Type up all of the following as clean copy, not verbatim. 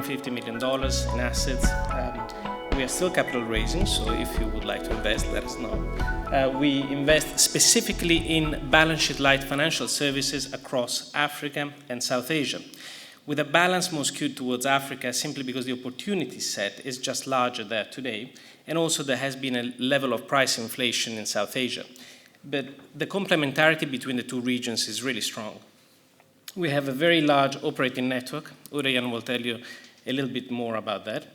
$250 million in assets. We are still capital raising, so if you would like to invest, let us know. We invest specifically in balance sheet light financial services across Africa and South Asia, with a balance more skewed towards Africa simply because the opportunity set is just larger there today, and also there has been a level of price inflation in South Asia. But the complementarity between the two regions is really strong. We have a very large operating network. Urian will tell you a little bit more about that.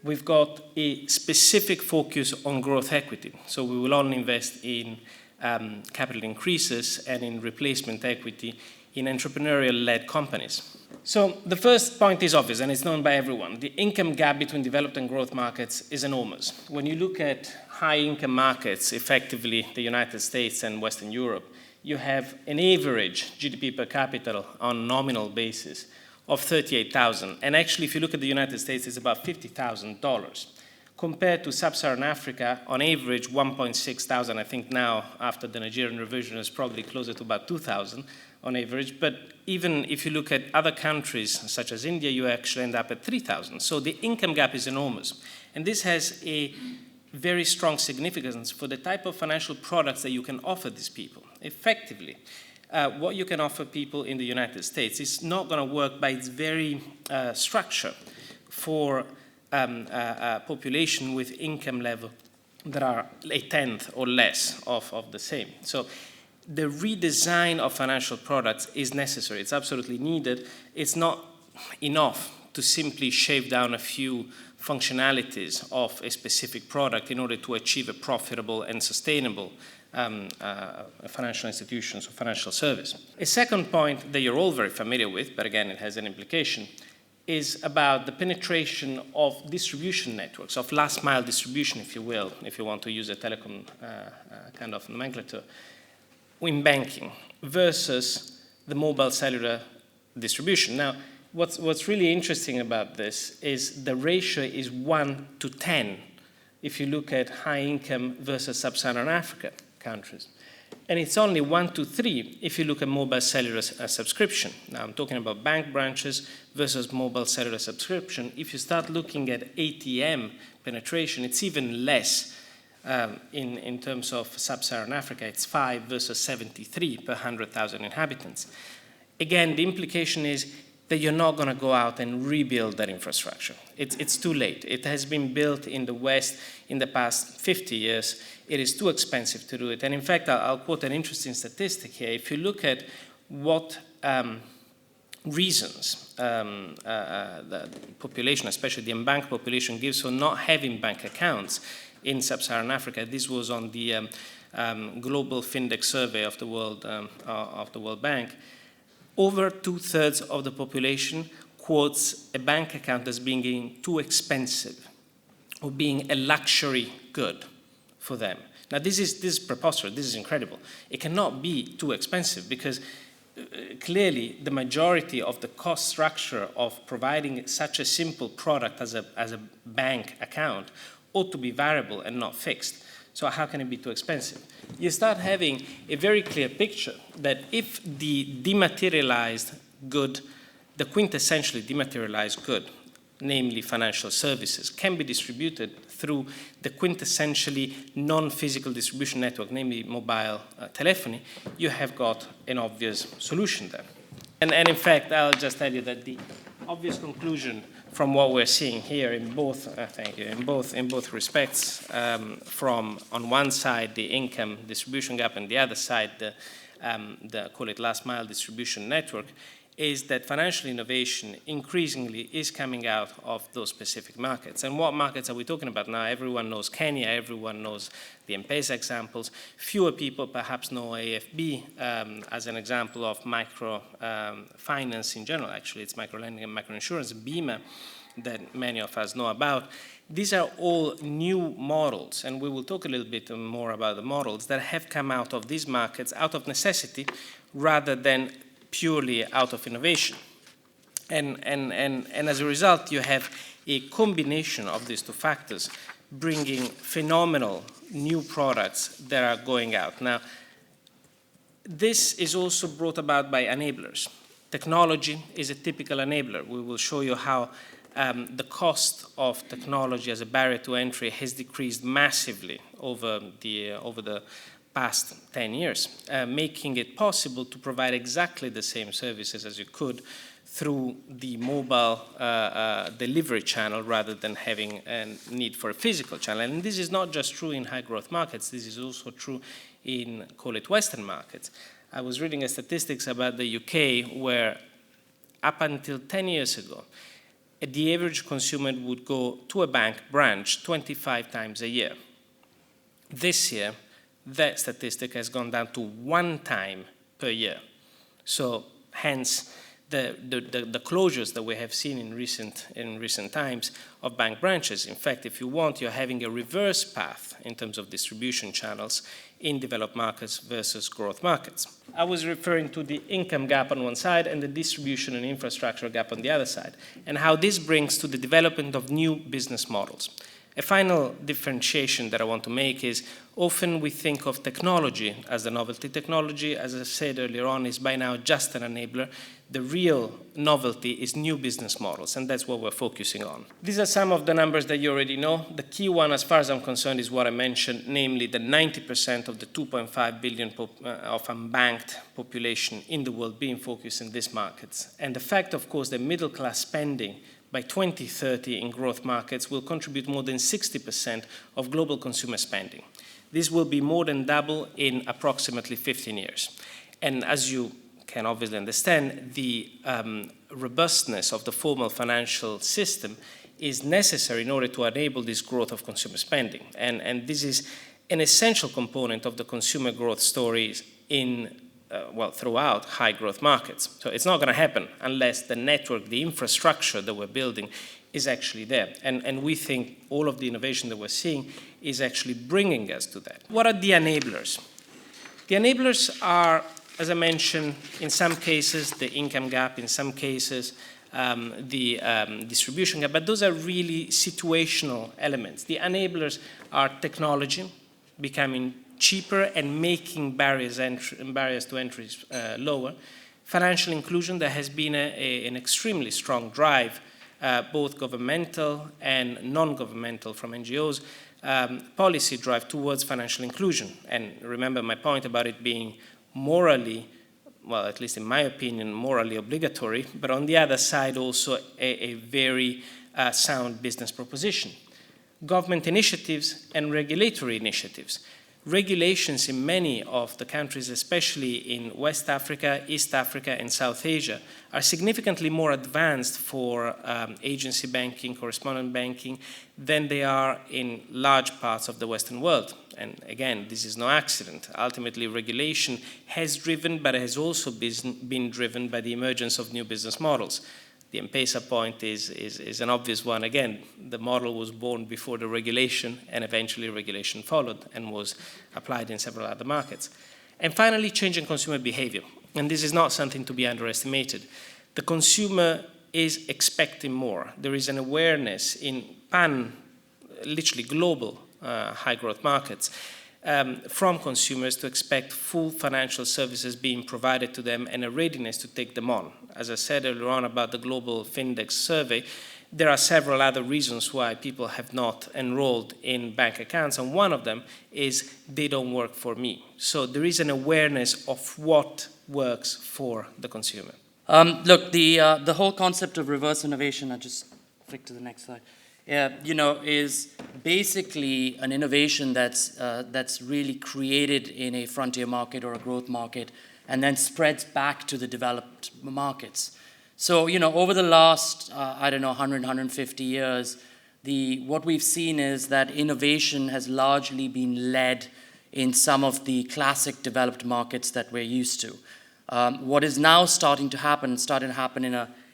We've got a specific focus on growth equity. So we will only invest in capital increases and in replacement equity in entrepreneurial-led companies. So the first point is obvious, and it's known by everyone. The income gap between developed and growth markets is enormous. When you look at high-income markets, effectively the United States and Western Europe, you have an average GDP per capita on nominal basis of $38,000. And actually, if you look at the United States, it's about $50,000. Compared to Sub-Saharan Africa, on average, 1,600. I think now, after the Nigerian revision, is probably closer to about 2,000 on average. But even if you look at other countries, such as India, you actually end up at 3,000. So the income gap is enormous. And this has a very strong significance for the type of financial products that you can offer these people. Effectively, what you can offer people in the United States is not going to work by its very structure for a population with income level that are a tenth or less of the same. So the redesign of financial products is necessary. It's absolutely needed. It's not enough to simply shave down a few functionalities of a specific product in order to achieve a profitable and sustainable financial institutions or financial service. A second point that you're all very familiar with, but again, it has an implication, is about the penetration of distribution networks, of last mile distribution, if you will, if you want to use a telecom kind of nomenclature, in banking versus the mobile cellular distribution. Now, what's really interesting about this is the ratio is 1 to 10 if you look at high income versus Sub-Saharan Africa countries. And it's only 1 to 3 if you look at mobile cellular subscription. Now, I'm talking about bank branches versus mobile cellular subscription. If you start looking at ATM penetration, it's even less. In terms of Sub-Saharan Africa, it's 5 versus 73 per 100,000 inhabitants. Again, the implication is that you're not going to go out and rebuild that infrastructure. It's too late. It has been built in the West in the past 50 years. It is too expensive to do it. And in fact, I'll quote an interesting statistic here. If you look at what reasons the population, especially the unbanked population, gives for not having bank accounts in Sub-Saharan Africa, this was on the Global Findex survey of the World Bank, over 2/3 of the population quotes a bank account as being too expensive or being a luxury good for them. Now, this is preposterous. This is incredible. It cannot be too expensive because clearly the majority of the cost structure of providing such a simple product as a bank account ought to be variable and not fixed. So how can it be too expensive? You start having a very clear picture that if the dematerialized good, the quintessentially dematerialized good, namely financial services, can be distributed through the quintessentially non-physical distribution network, namely mobile telephony, you have got an obvious solution there. And in fact, I'll just tell you that the obvious conclusion from what we're seeing here in both, in both respects, from on one side the income distribution gap and the other side the call it last mile distribution network, is that financial innovation increasingly is coming out of those specific markets. And what markets are we talking about now? Everyone knows Kenya, everyone knows the M-Pesa examples. Fewer people perhaps know AFB as an example of micro finance in general. Actually, it's micro-lending and micro-insurance, BIMA, that many of us know about. These are all new models, and we will talk a little bit more about the models that have come out of these markets out of necessity rather than purely out of innovation. And as a result, you have a combination of these two factors bringing phenomenal new products that are going out. Now, this is also brought about by enablers. Technology is a typical enabler. We will show you how the cost of technology as a barrier to entry has decreased massively over the past 10 years, making it possible to provide exactly the same services as you could through the mobile delivery channel rather than having a need for a physical channel. And this is not just true in high growth markets, this is also true in, call it, Western markets. I was reading a statistics about the UK where up until 10 years ago, the average consumer would go to a bank branch 25 times a year. This year, that statistic has gone down to 1 time per year. So hence, the closures that we have seen in recent times of bank branches. In fact, if you want, you're having a reverse path in terms of distribution channels in developed markets versus growth markets. I was referring to the income gap on one side and the distribution and infrastructure gap on the other side, and how this brings to the development of new business models. A final differentiation that I want to make is often we think of technology as a novelty. Technology, as I said earlier on, is by now just an enabler. The real novelty is new business models, and that's what we're focusing on. These are some of the numbers that you already know. The key one, as far as I'm concerned, is what I mentioned, namely that 90% of the 2.5 billion of unbanked population in the world being focused in these markets. And the fact, of course, that middle-class spending by 2030 in growth markets will contribute more than 60% of global consumer spending. This will be more than double in approximately 15 years. And as you can obviously understand, the robustness of the formal financial system is necessary in order to enable this growth of consumer spending. And this is an essential component of the consumer growth stories throughout high growth markets. So it's not going to happen unless the network, the infrastructure that we're building is actually there. And we think all of the innovation that we're seeing is actually bringing us to that. What are the enablers? The enablers are, as I mentioned, in some cases, the income gap, in some cases, the distribution gap, but those are really situational elements. The enablers are technology becoming cheaper and making barriers to entry lower. Financial inclusion, there has been an extremely strong drive, both governmental and non-governmental from NGOs, policy drive towards financial inclusion. And remember my point about it being morally, well, at least in my opinion, morally obligatory, but on the other side also a very sound business proposition. Government initiatives and regulatory initiatives. Regulations in many of the countries, especially in West Africa, East Africa, and South Asia, are significantly more advanced for agency banking, correspondent banking, than they are in large parts of the Western world. And again, this is no accident. Ultimately, regulation has driven, but has also been driven by the emergence of new business models. The M-Pesa point is an obvious one. Again, the model was born before the regulation, and eventually regulation followed and was applied in several other markets. And finally, changing consumer behavior. And this is not something to be underestimated. The consumer is expecting more. There is an awareness in literally global high growth markets from consumers to expect full financial services being provided to them and a readiness to take them on. As I said earlier on about the Global Findex survey, there are several other reasons why people have not enrolled in bank accounts, and one of them is they don't work for me. So there is an awareness of what works for the consumer. Look, the whole concept of reverse innovation, I'll just flick to the next slide, is basically an innovation that's really created in a frontier market or a growth market and then spreads back to the developed markets. So, over the last, 100, 150 years, what we've seen is that innovation has largely been led in some of the classic developed markets that we're used to. What is now starting to happen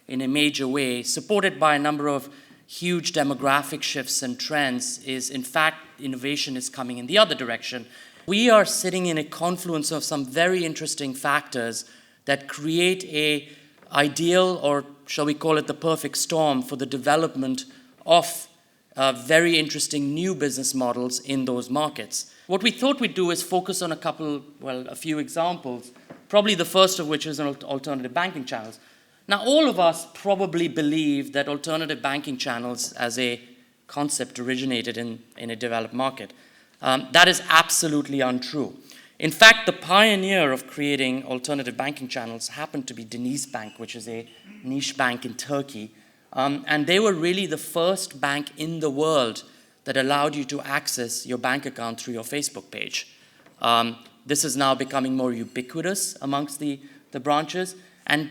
in a major way, supported by a number of huge demographic shifts and trends, is in fact innovation is coming in the other direction. We are sitting in a confluence of some very interesting factors that create a ideal, or shall we call it the perfect storm, for the development of very interesting new business models in those markets. What we thought we'd do is focus on a few examples, probably the first of which is on alternative banking channels. Now, all of us probably believe that alternative banking channels as a concept originated in a developed market. That is absolutely untrue. In fact, the pioneer of creating alternative banking channels happened to be DenizBank, which is a niche bank in Turkey. And they were really the first bank in the world that allowed you to access your bank account through your Facebook page. This is now becoming more ubiquitous amongst the branches. And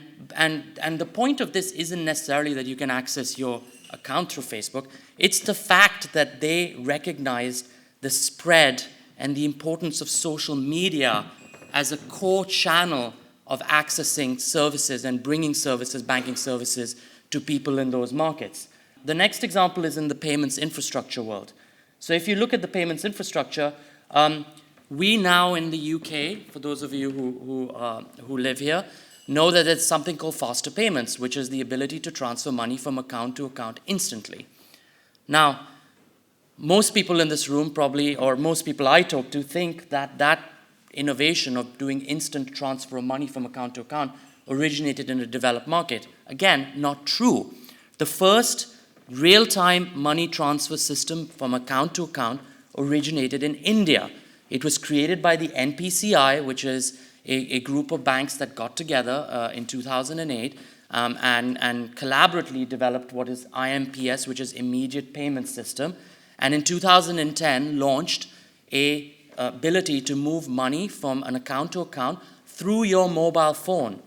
the point of this isn't necessarily that you can access your account through Facebook. It's the fact that they recognized the spread and the importance of social media as a core channel of accessing services and bringing services, banking services, to people in those markets. The next example is in the payments infrastructure world. So if you look at the payments infrastructure, we now in the UK, for those of you who live here, know that there's something called faster payments, which is the ability to transfer money from account to account instantly. Now, most people in this room probably, or most people I talk to, think that that innovation of doing instant transfer of money from account to account originated in a developed market. Again, not true. The first real-time money transfer system from account to account originated in India. It was created by the NPCI, which is a group of banks that got together in 2008 and collaboratively developed what is IMPS, which is Immediate Payment System. And in 2010, launched a ability to move money from an account to account through your mobile phone,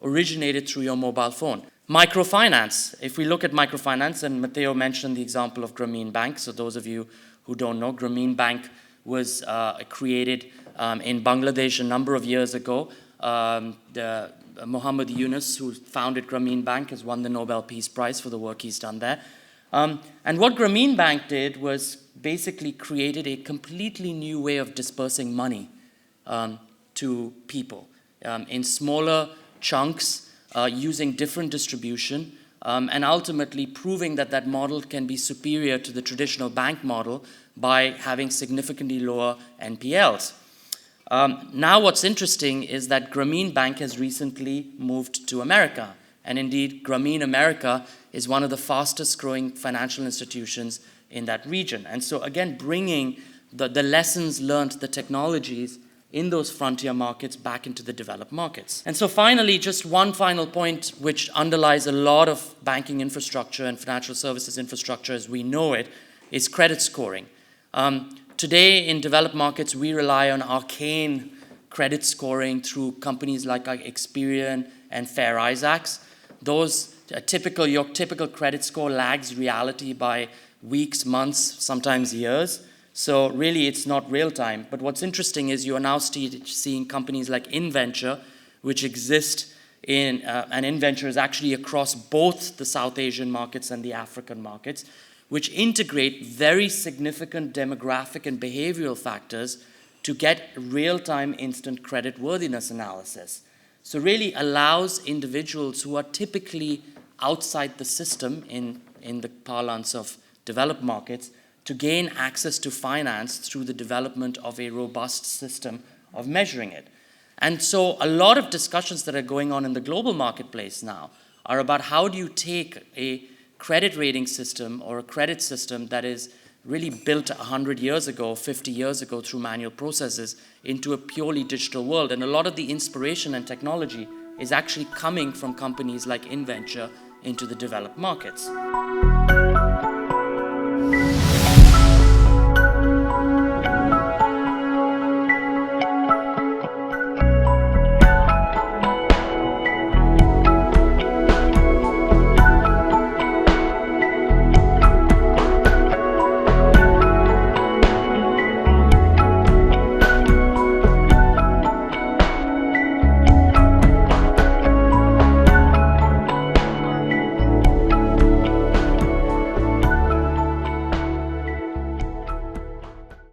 originated through your mobile phone. Microfinance, if we look at microfinance, and Matteo mentioned the example of Grameen Bank, so those of you who don't know, Grameen Bank was created in Bangladesh a number of years ago. Muhammad Yunus, who founded Grameen Bank, has won the Nobel Peace Prize for the work he's done there. And what Grameen Bank did was basically created a completely new way of dispersing money to people in smaller chunks, using different distribution, and ultimately proving that that model can be superior to the traditional bank model by having significantly lower NPLs. Now what's interesting is that Grameen Bank has recently moved to America. And indeed, Grameen America is one of the fastest growing financial institutions in that region. And so again, bringing the lessons learned, the technologies in those frontier markets back into the developed markets. And so finally, just one final point which underlies a lot of banking infrastructure and financial services infrastructure as we know it, is credit scoring. Today in developed markets, we rely on arcane credit scoring through companies like Experian and Fair Isaacs. Those your typical credit score lags reality by weeks, months, sometimes years. So really, it's not real time. But what's interesting is you are now seeing companies like InVenture, which exist in, and InVenture is actually across both the South Asian markets and the African markets, which integrate very significant demographic and behavioral factors to get real-time instant credit worthiness analysis. So really allows individuals who are typically outside the system in the parlance of developed markets to gain access to finance through the development of a robust system of measuring it. And so a lot of discussions that are going on in the global marketplace now are about how do you take a credit rating system or a credit system that is really built 100 years ago, 50 years ago through manual processes into a purely digital world. And a lot of the inspiration and technology is actually coming from companies like InVenture into the developed markets.